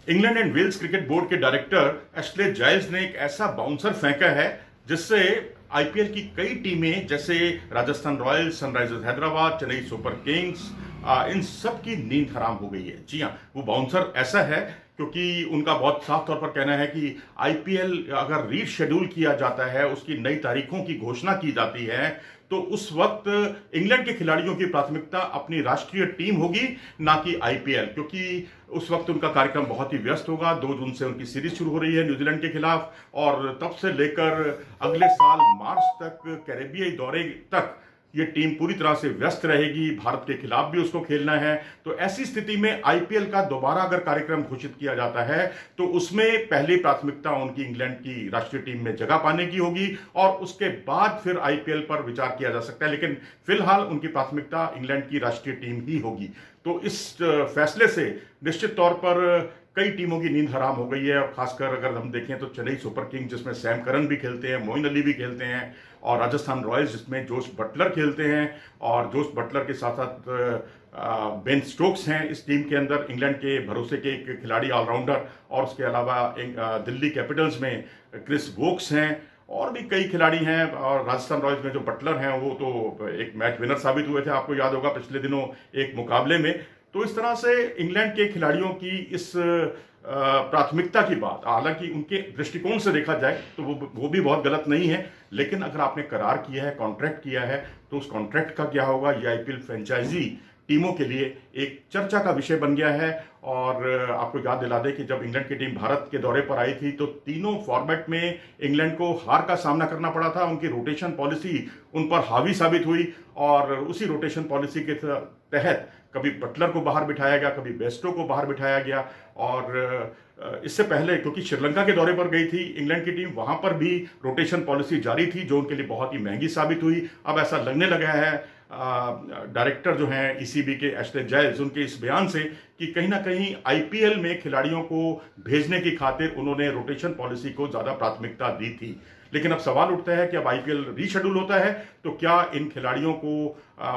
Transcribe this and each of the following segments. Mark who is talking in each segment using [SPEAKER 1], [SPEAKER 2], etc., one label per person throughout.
[SPEAKER 1] England and Wales cricket board के director Ashley Giles ने एक ऐसा बाउंसर फेंका है जिससे आईपीएल की कई टीमें जैसे Rajasthan Royals, Sunrisers Hyderabad, Chennai Super Kings, इन सब की नींद हराम हो गई है। जी हाँ, वो बाउंसर ऐसा है क्योंकि उनका बहुत साफ तौर पर कहना है कि आईपीएल अगर रीशेड्यूल किया जाता है, उसकी नई तारीखों की घोषणा की जाती है, तो उस वक्त इंग्लैंड के खिलाड़ियों की प्राथमिकता अपनी राष्ट्रीय टीम होगी, ना कि आईपीएल, क्योंकि उस वक्त उनका कार्यक्रम बहुत ही व्यस्त होगा। 2 जून से उनकी सीरीज शुरू हो रही है न्यूजीलैंड के खिलाफ और तब से लेकर अगले साल मार्च तक कैरेबियाई दौरे तक ये टीम पूरी तरह से व्यस्त रहेगी। भारत के खिलाफ भी उसको खेलना है। तो ऐसी स्थिति में आईपीएल का दोबारा अगर कार्यक्रम घोषित किया जाता है तो उसमें पहली प्राथमिकता उनकी इंग्लैंड की राष्ट्रीय टीम में जगह पाने की होगी और उसके बाद फिर आईपीएल पर विचार किया जा सकता है, लेकिन फिलहाल उनकी प्राथमिकता इंग्लैंड की राष्ट्रीय टीम ही होगी। तो इस फैसले से निश्चित तौर पर कई टीमों की नींद हराम हो गई है और खासकर अगर हम देखें तो चेन्नई सुपर किंग्स जिसमें सैम करन भी खेलते हैं, मोइन अली भी खेलते हैं, और राजस्थान रॉयल्स जिसमें जोश बटलर खेलते हैं और जोश बटलर के साथ साथ बेन स्टोक्स हैं इस टीम के अंदर, इंग्लैंड के भरोसे के एक खिलाड़ी ऑलराउंडर, और उसके अलावा दिल्ली कैपिटल्स में क्रिस वोक्स हैं और भी कई खिलाड़ी हैं। और राजस्थान रॉयल्स में जो बटलर हैं वो तो एक मैच विनर साबित हुए थे, आपको याद होगा पिछले दिनों एक मुकाबले में। तो इस तरह से इंग्लैंड के खिलाड़ियों की इस प्राथमिकता की बात, हालांकि उनके दृष्टिकोण से देखा जाए तो वो भी बहुत गलत नहीं है, लेकिन अगर आपने करार किया है, कॉन्ट्रैक्ट किया है, तो उस कॉन्ट्रैक्ट का क्या होगा, ये आईपीएल फ्रेंचाइजी टीमों के लिए एक चर्चा का विषय बन गया है। और आपको याद दिला दें कि जब इंग्लैंड की टीम भारत के दौरे पर आई थी तो तीनों फॉर्मेट में इंग्लैंड को हार का सामना करना पड़ा था। उनकी रोटेशन पॉलिसी उन पर हावी साबित हुई और उसी रोटेशन पॉलिसी के तहत कभी बटलर को बाहर बिठाया गया, कभी बेस्टो को बाहर बिठाया गया। और इससे पहले क्योंकि श्रीलंका के दौरे पर गई थी इंग्लैंड की टीम, वहां पर भी रोटेशन पॉलिसी जारी थी जो उनके लिए बहुत ही महंगी साबित हुई। अब ऐसा लगने लगा है डायरेक्टर जो हैं ईसीबी के एशले जायल्स, उनके इस बयान से कि कहीं ना कहीं आईपीएल में खिलाड़ियों को भेजने की खातिर उन्होंने रोटेशन पॉलिसी को ज्यादा प्राथमिकता दी थी। लेकिन अब सवाल उठता है कि अब आईपीएल रीशेड्यूल होता है तो क्या इन खिलाड़ियों को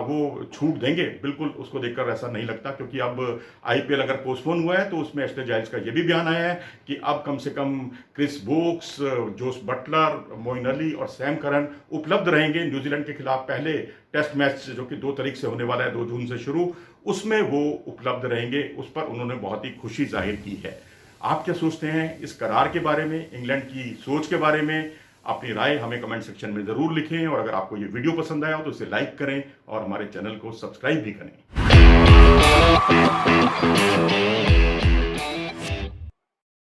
[SPEAKER 1] वो छूट देंगे? बिल्कुल उसको देखकर ऐसा नहीं लगता, क्योंकि अब आईपीएल अगर पोस्टपोन हुआ है तो उसमें एशले जायल्स का ये भी बयान आया है कि अब कम से कम Chris Woakes, Josh Buttler, Moeen Ali और सैम करन उपलब्ध रहेंगे न्यूजीलैंड के खिलाफ पहले टेस्ट मैच जो कि 2 तारीख से होने वाला है, 2 जून से शुरू, उसमें वो उपलब्ध रहेंगे। उस पर उन्होंने बहुत ही खुशी जाहिर की है। आप क्या सोचते हैं इस करार के बारे में, इंग्लैंड की सोच के बारे में? अपनी राय हमें कमेंट सेक्शन में जरूर लिखें और अगर आपको ये वीडियो पसंद आया हो तो इसे लाइक करें और हमारे चैनल को सब्सक्राइब भी करें।